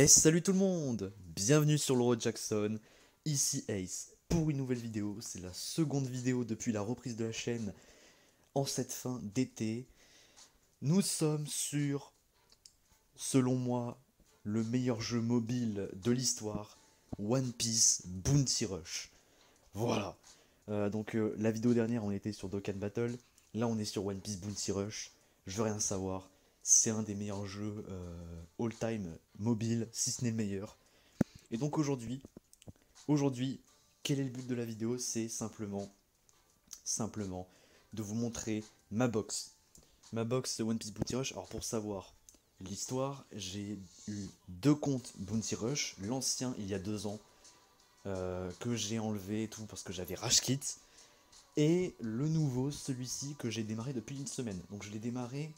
Salut tout le monde! Bienvenue sur le Road Jackson, ici Ace pour une nouvelle vidéo. C'est la seconde vidéo depuis la reprise de la chaîne en cette fin d'été. Nous sommes sur, selon moi, le meilleur jeu mobile de l'histoire, One Piece Bounty Rush. Voilà. La vidéo dernière on était sur Dokkan Battle, là on est sur One Piece Bounty Rush. Je veux rien savoir. C'est un des meilleurs jeux all-time mobile, si ce n'est le meilleur. Et donc aujourd'hui, quel est le but de la vidéo? C'est simplement de vous montrer ma box. Ma box One Piece Bounty Rush. Alors pour savoir l'histoire, j'ai eu deux comptes Bounty Rush. L'ancien il y a 2 ans, que j'ai enlevé et tout parce que j'avais Rage Quit. Et le nouveau, celui-ci que j'ai démarré depuis une semaine. Donc je l'ai démarré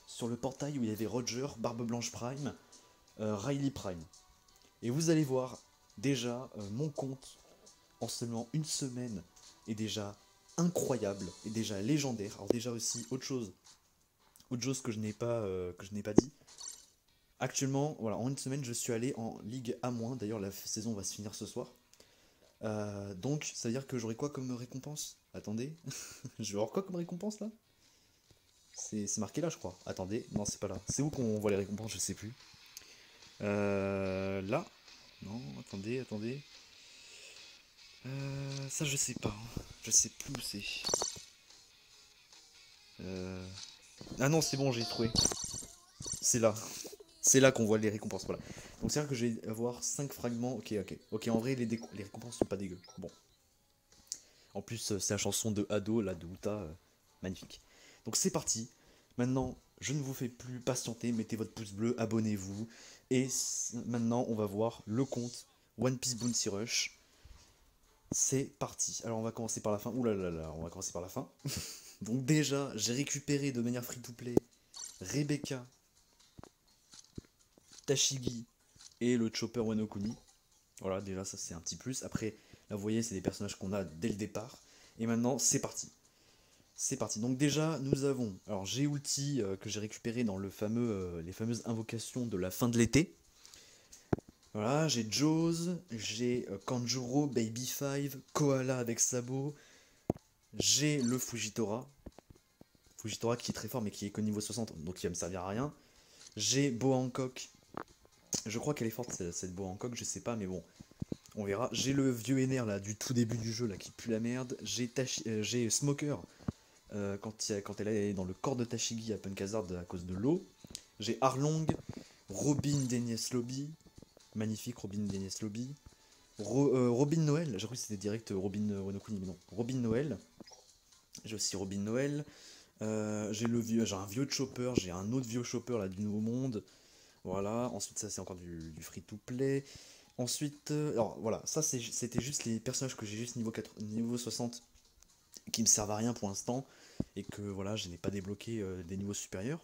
sur le portail où il y avait Roger, Barbe Blanche Prime, Riley Prime. Et vous allez voir, déjà, mon compte, en seulement une semaine, est déjà incroyable, est déjà légendaire. Alors déjà aussi, autre chose que je n'ai pas dit. Actuellement, voilà, en une semaine, je suis allé en Ligue A-. D'ailleurs, la saison va se finir ce soir. Donc, ça veut dire que j'aurai quoi comme récompense? Attendez, je vais avoir quoi comme récompense là? C'est marqué là, je crois. Attendez, non, c'est pas là. C'est où qu'on voit les récompenses? Je sais plus. Là? Non, attendez. Ça, je sais pas. Je sais plus où c'est. Euh... Ah non, c'est bon, j'ai trouvé. C'est là. C'est là qu'on voit les récompenses, voilà. Donc c'est-à-dire que je vais avoir 5 fragments. Ok, en vrai, les récompenses sont pas dégueu. Bon. En plus, c'est la chanson de Ado, là, de Uta. Magnifique. Donc c'est parti. Maintenant, je ne vous fais plus patienter. Mettez votre pouce bleu, abonnez-vous. Et maintenant, on va voir le compte One Piece Bounty Rush. C'est parti. Alors on va commencer par la fin. Ouh là là là, on va commencer par la fin. Donc déjà, j'ai récupéré de manière free-to-play Rebecca, Tashigi et le Chopper Wano Kuni. Voilà, déjà ça c'est un petit plus. Après, là vous voyez, c'est des personnages qu'on a dès le départ. Et maintenant, c'est parti. C'est parti. Donc déjà, nous avons, alors j'ai ulti que j'ai récupéré dans les fameuses invocations de la fin de l'été. Voilà, j'ai Jaws, j'ai Kanjuro, Baby 5, Koala avec Sabo, j'ai le Fujitora. Fujitora qui est très fort mais qui est que niveau 60, donc il va me servir à rien. J'ai Boa Hancock. Je crois qu'elle est forte cette Boa Hancock, je sais pas, mais bon, on verra. J'ai le vieux Ener là du tout début du jeu là qui pue la merde. J'ai Smoker quand elle est dans le corps de Tashigi à Punk Hazard à cause de l'eau. J'ai Arlong, Robin Denies Lobby, magnifique Robin Denies Lobby. Robin Noël, j'ai cru que c'était direct Robin Wonokuni, mais non. Robin Noël. J'ai aussi Robin Noël. J'ai un vieux chopper, j'ai un autre vieux chopper là du Nouveau Monde. Voilà, ensuite ça c'est encore du free-to-play. Ensuite, alors voilà, ça c'était juste les personnages que j'ai juste niveau 60 qui me servent à rien pour l'instant. Et que voilà, je n'ai pas débloqué des niveaux supérieurs.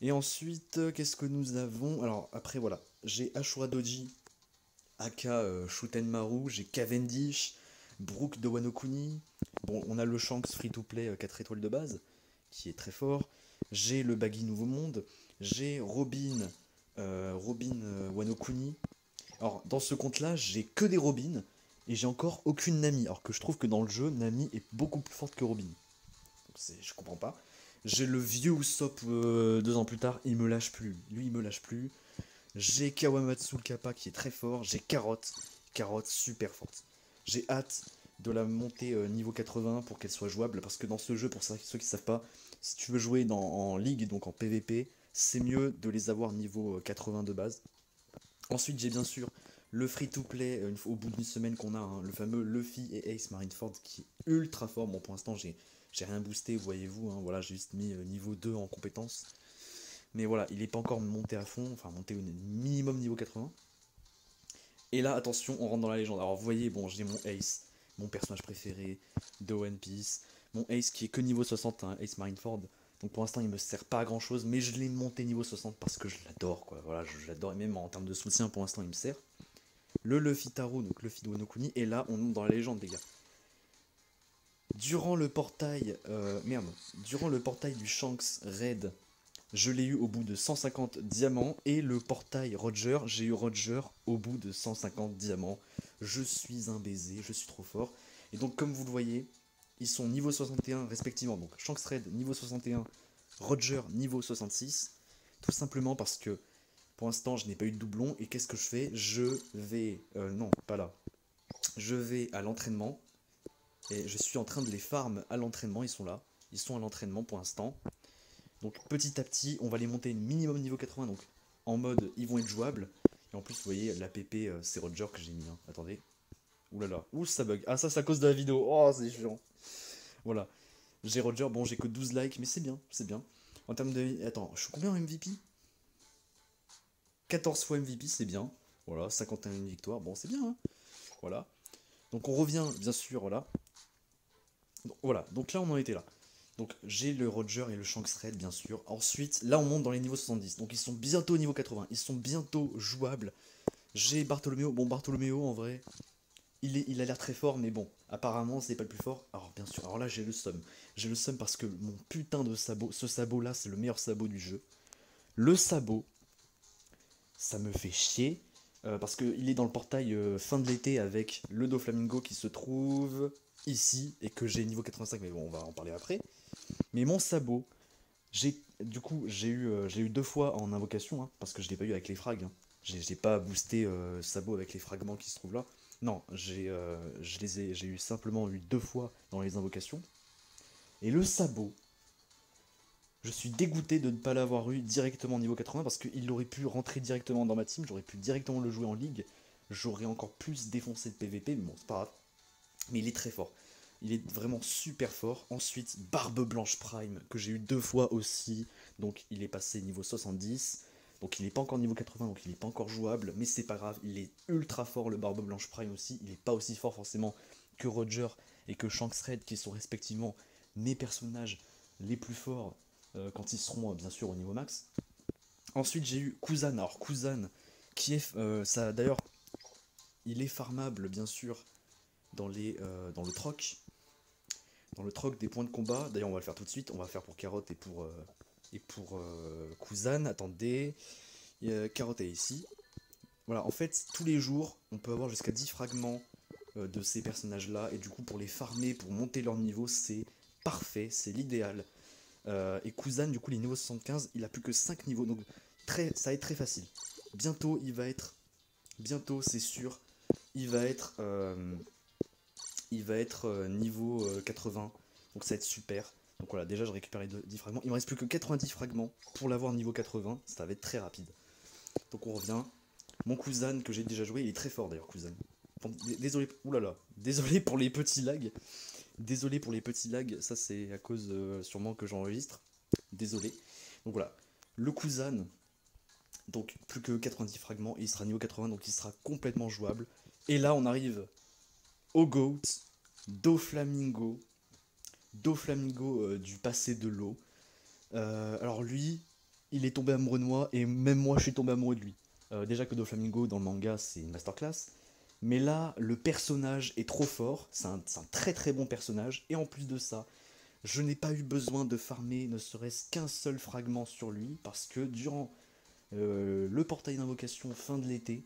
Et ensuite, qu'est-ce que nous avons? Alors après voilà, j'ai Ashura Doji, Aka Shutenmaru, j'ai Cavendish, Brook de Wano Kuni. Bon, on a le Shanks free-to-play 4 étoiles de base, qui est très fort. J'ai le Baggy Nouveau Monde. J'ai Robin Wano Kuni. Alors, dans ce compte-là, j'ai que des Robin. Et j'ai encore aucune Nami. Alors que je trouve que dans le jeu, Nami est beaucoup plus forte que Robin. Donc je comprends pas. J'ai le vieux Usopp 2 ans plus tard. Il me lâche plus. Lui, il me lâche plus. J'ai Kawamatsu le Kappa qui est très fort. J'ai Carotte. Carotte super forte. J'ai hâte de la monter niveau 80 pour qu'elle soit jouable. Parce que dans ce jeu, pour ceux qui ne savent pas, si tu veux jouer en ligue, donc en PVP, c'est mieux de les avoir niveau 80 de base. Ensuite, j'ai bien sûr le free-to-play au bout d'une semaine qu'on a, hein, le fameux Luffy et Ace Marineford qui est ultra fort. Bon, pour l'instant, j'ai rien boosté, voyez-vous. Hein, voilà, j'ai juste mis niveau 2 en compétences. Mais voilà, il n'est pas encore monté à fond, enfin monté au minimum niveau 80. Et là, attention, on rentre dans la légende. Alors, vous voyez, bon, j'ai mon Ace, mon personnage préféré de One Piece. Mon Ace qui est que niveau 60, hein, Ace Marineford. Donc pour l'instant, il me sert pas à grand chose, mais je l'ai monté niveau 60 parce que je l'adore, quoi. Voilà, je l'adore, et même en termes de soutien, pour l'instant, il me sert. Le Luffy Taro, donc Luffy de Wano Kuni, et là, on monte dans la légende, les gars. Durant le portail, durant le portail du Shanks Raid je l'ai eu au bout de 150 diamants. Et le portail Roger, j'ai eu Roger au bout de 150 diamants. Je suis un baiser, je suis trop fort. Et donc comme vous le voyez, ils sont niveau 61 respectivement. Donc Shanks Red niveau 61, Roger niveau 66. Tout simplement parce que pour l'instant je n'ai pas eu de doublon. Et qu'est-ce que je fais? Je vais... non, pas là. Je vais à l'entraînement. Et je suis en train de les farm à l'entraînement. Ils sont là. Ils sont à l'entraînement pour l'instant. Donc petit à petit, on va les monter minimum niveau 80. Donc en mode, ils vont être jouables. Et en plus, vous voyez, la PP, c'est Roger que j'ai mis. Hein. Attendez. Ouh là là. Ouh, ça bug. Ah, ça, c'est à cause de la vidéo. Oh, c'est chiant. Voilà. J'ai Roger. Bon, j'ai que 12 likes, mais c'est bien. C'est bien. En termes de... Attends, je suis combien en MVP? 14 fois MVP, c'est bien. Voilà, 51 victoires. Bon, c'est bien. Hein. Voilà. Donc on revient, bien sûr, voilà. Donc, voilà. Donc là, on en était là. Donc j'ai le Roger et le Shanks Red bien sûr. Ensuite, là on monte dans les niveaux 70. Donc ils sont bientôt au niveau 80. Ils sont bientôt jouables. J'ai Bartholoméo. Bon, Bartholoméo en vrai, il a l'air très fort, mais bon, apparemment c'est pas le plus fort. Alors bien sûr, alors là j'ai le seum. J'ai le seum parce que mon putain de sabot, ce sabot là c'est le meilleur sabot du jeu. Le sabot, ça me fait chier. Parce qu'il est dans le portail fin de l'été avec le Doflamingo qui se trouve ici et que j'ai niveau 85, mais bon on va en parler après. Mais mon sabot, j'ai eu 2 fois en invocation, hein, parce que je l'ai pas eu avec les frags. Hein. J'ai pas boosté sabot avec les fragments qui se trouvent là. Non, j'ai eu simplement eu 2 fois dans les invocations. Et le sabot, je suis dégoûté de ne pas l'avoir eu directement niveau 80 parce qu'il aurait pu rentrer directement dans ma team, j'aurais pu directement le jouer en ligue, j'aurais encore plus défoncé de PVP, mais bon, c'est pas grave. Mais il est très fort. Il est vraiment super fort. Ensuite, Barbe Blanche Prime, que j'ai eu 2 fois aussi. Donc il est passé niveau 70. Donc il n'est pas encore niveau 80, donc il n'est pas encore jouable. Mais c'est pas grave, il est ultra fort le Barbe Blanche Prime aussi. Il n'est pas aussi fort forcément que Roger et que Shanks Red, qui sont respectivement mes personnages les plus forts quand ils seront bien sûr au niveau max. Ensuite j'ai eu Kuzan. Alors Kuzan, qui est... ça d'ailleurs, il est farmable bien sûr dans le troc. Dans le troc des points de combat. D'ailleurs, on va le faire tout de suite. On va le faire pour Carotte et pour Kuzan. Attendez. Carotte est ici. Voilà, en fait, tous les jours, on peut avoir jusqu'à 10 fragments de ces personnages-là. Et du coup, pour les farmer, pour monter leur niveau, c'est parfait. C'est l'idéal. Et Kuzan, du coup, les niveaux 75, il a plus que 5 niveaux. Donc, ça va être très facile. Bientôt, Bientôt, c'est sûr. Il va être... niveau 80, donc ça va être super. Donc voilà, déjà je récupère les 10 fragments. Il me reste plus que 90 fragments pour l'avoir niveau 80, ça va être très rapide. Donc on revient. Mon Kuzan que j'ai déjà joué, il est très fort d'ailleurs, Kuzan. Désolé, oulala, désolé pour les petits lags. Désolé pour les petits lags, ça c'est à cause sûrement que j'enregistre. Désolé. Donc voilà, le Kuzan, donc plus que 90 fragments, et il sera niveau 80, donc il sera complètement jouable. Et là on arrive au GOAT, Doflamingo, du passé de l'eau. Alors lui, il est tombé amoureux de moi, et même moi je suis tombé amoureux de lui. Déjà que Doflamingo dans le manga c'est une masterclass, mais là le personnage est trop fort, c'est un très très bon personnage, et en plus de ça, je n'ai pas eu besoin de farmer ne serait-ce qu'un seul fragment sur lui, parce que durant le portail d'invocation fin de l'été,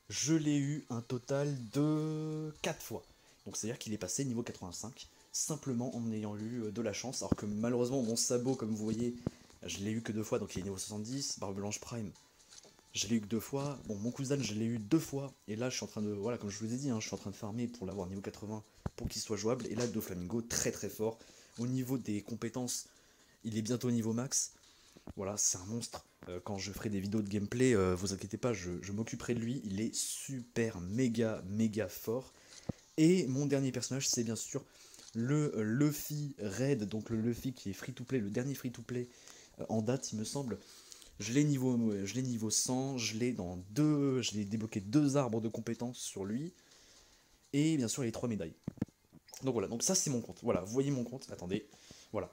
je l'ai eu un total de 4 fois. Donc c'est-à-dire qu'il est passé niveau 85, simplement en ayant eu de la chance, alors que malheureusement mon sabot, comme vous voyez, je l'ai eu que 2 fois, donc il est niveau 70, Barbe Blanche Prime, je l'ai eu que 2 fois, bon mon cousin je l'ai eu 2 fois, et là je suis en train de, voilà comme je vous ai dit, hein, je suis en train de farmer pour l'avoir niveau 80, pour qu'il soit jouable, et là Doflamingo très très fort, au niveau des compétences, il est bientôt au niveau max, voilà, c'est un monstre. Quand je ferai des vidéos de gameplay, vous inquiétez pas, je m'occuperai de lui. Il est super, méga fort. Et mon dernier personnage, c'est bien sûr le Luffy Red, donc le Luffy qui est free-to-play, le dernier free-to-play en date, il me semble. Je l'ai niveau 100, je l'ai débloqué 2 arbres de compétences sur lui. Et bien sûr, les 3 médailles. Donc voilà, donc ça c'est mon compte. Voilà, vous voyez mon compte. Attendez, voilà.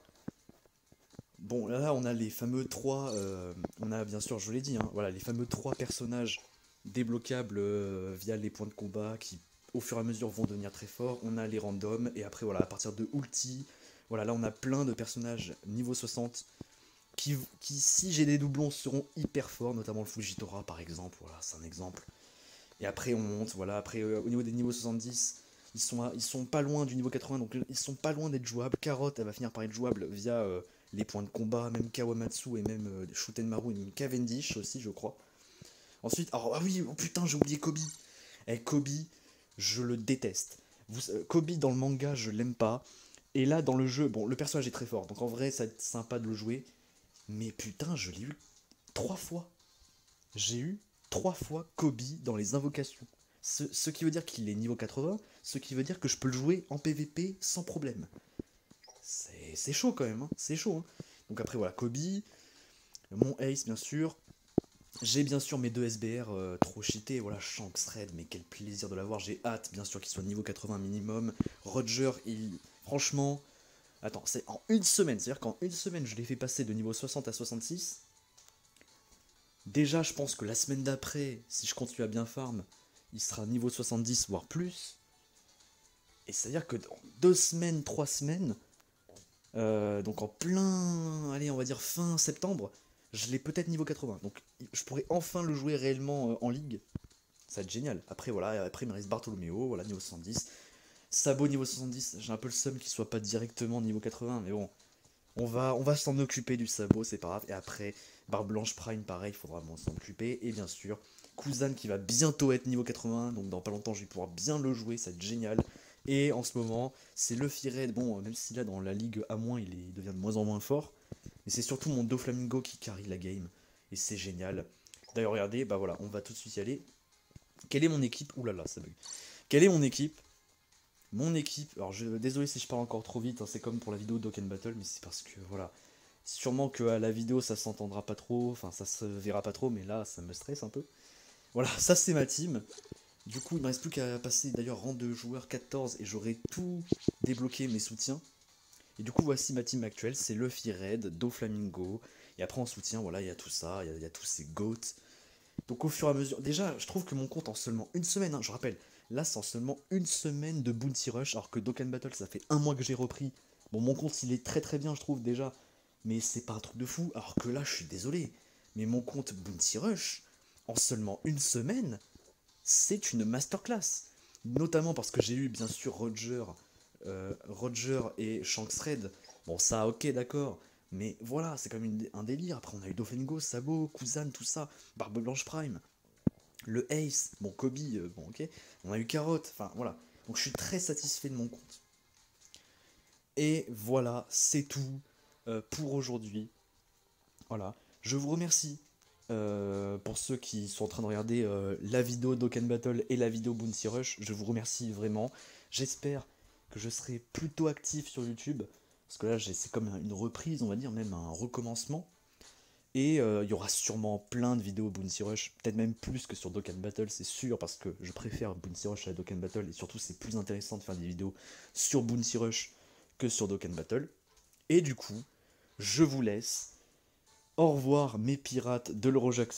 Bon, là, on a les fameux 3, on a bien sûr, je vous l'ai dit, hein, voilà, les fameux 3 personnages débloquables via les points de combat qui, au fur et à mesure, vont devenir très forts. On a les randoms, et après, voilà, à partir de ulti, voilà, là, on a plein de personnages niveau 60 si j'ai des doublons, seront hyper forts, notamment le Fujitora par exemple, voilà, c'est un exemple. Et après on monte, voilà, après au niveau des niveaux 70, ils sont pas loin du niveau 80, donc ils sont pas loin d'être jouables. Carotte, elle va finir par être jouable via les points de combat, même Kawamatsu et même Shutenmaru et même Cavendish aussi, je crois. Ensuite, alors, ah oui, oh putain, j'ai oublié Kobe. Eh, Kobe, je le déteste. Kobe dans le manga, je l'aime pas. Et là, dans le jeu, bon, le personnage est très fort, donc en vrai, ça va être sympa de le jouer. Mais putain, je l'ai eu 3 fois. J'ai eu 3 fois Kobe dans les invocations. Ce qui veut dire qu'il est niveau 80, ce qui veut dire que je peux le jouer en PvP sans problème. C'est chaud quand même, hein. C'est chaud. Hein. Donc après, voilà, Kobe, mon Ace, bien sûr. J'ai bien sûr mes deux SBR trop cheatés, voilà, Shanks Red, mais quel plaisir de l'avoir, j'ai hâte bien sûr qu'il soit niveau 80 minimum. Roger, franchement, attends, c'est en une semaine, c'est-à-dire qu'en une semaine je l'ai fait passer de niveau 60 à 66. Déjà je pense que la semaine d'après, si je continue à bien farm, il sera niveau 70 voire plus. Et c'est-à-dire que dans 2 semaines, 3 semaines, donc en plein, allez on va dire fin septembre, je l'ai peut-être niveau 80. Donc je pourrais enfin le jouer réellement en ligue. Ça va être génial. Après voilà, après il me reste Bartolomeo, voilà, niveau 70. Sabo niveau 70, j'ai un peu le seum qu'il soit pas directement niveau 80, mais bon. On va s'en occuper du sabot, c'est pas grave. Et après, Barbe Blanche Prime, pareil, il faudra vraiment s'en occuper. Et bien sûr, Kuzan qui va bientôt être niveau 80, donc dans pas longtemps je vais pouvoir bien le jouer, ça va être génial. Et en ce moment, c'est Luffy Red, bon, même si là dans la ligue A-, il devient de moins en moins fort. Mais c'est surtout mon Doflamingo qui carry la game. Et c'est génial. D'ailleurs, regardez, bah voilà, on va tout de suite y aller. Quelle est mon équipe? Ouh là là, ça bug. Quelle est mon équipe? Mon équipe, alors désolé si je parle encore trop vite, hein, c'est comme pour la vidéo Dokkan Battle, mais c'est parce que voilà, sûrement que à la vidéo ça s'entendra pas trop, enfin ça se verra pas trop, mais là ça me stresse un peu. Voilà, ça c'est ma team. Du coup il me reste plus qu'à passer d'ailleurs rang de joueur 14 et j'aurai tout débloqué mes soutiens. Et du coup voici ma team actuelle, c'est Luffy Red, Doflamingo, et après en soutien, voilà, il y a tout ça, il y a tous ces GOAT. Donc au fur et à mesure, déjà je trouve que mon compte en seulement une semaine, hein, je rappelle, là c'est en seulement une semaine de Bounty Rush, alors que Dokkan Battle ça fait un mois que j'ai repris. Bon mon compte il est très très bien je trouve déjà, mais c'est pas un truc de fou, alors que là je suis désolé, mais mon compte Bounty Rush, en seulement une semaine, c'est une masterclass. Notamment parce que j'ai eu bien sûr Roger et Shanks Red. Bon ça ok d'accord, mais voilà, c'est comme un délire. Après on a eu Doflamingo, Sabo, Kuzan, tout ça, Barbe Blanche Prime, le Ace, bon Kobe, bon ok, on a eu Carotte, enfin voilà. Donc je suis très satisfait de mon compte. Et voilà, c'est tout pour aujourd'hui. Voilà, je vous remercie pour ceux qui sont en train de regarder la vidéo Dokkan Battle et la vidéo Bounty Rush. Je vous remercie vraiment. J'espère que je serai plutôt actif sur YouTube. Parce que là, c'est comme une reprise, on va dire, même un recommencement. Et il y aura sûrement plein de vidéos Bounty Rush, peut-être même plus que sur Dokkan Battle, c'est sûr, parce que je préfère Bounty Rush à Dokkan Battle, et surtout c'est plus intéressant de faire des vidéos sur Bounty Rush que sur Dokkan Battle. Et du coup, je vous laisse. Au revoir mes pirates de l'Eurojackson.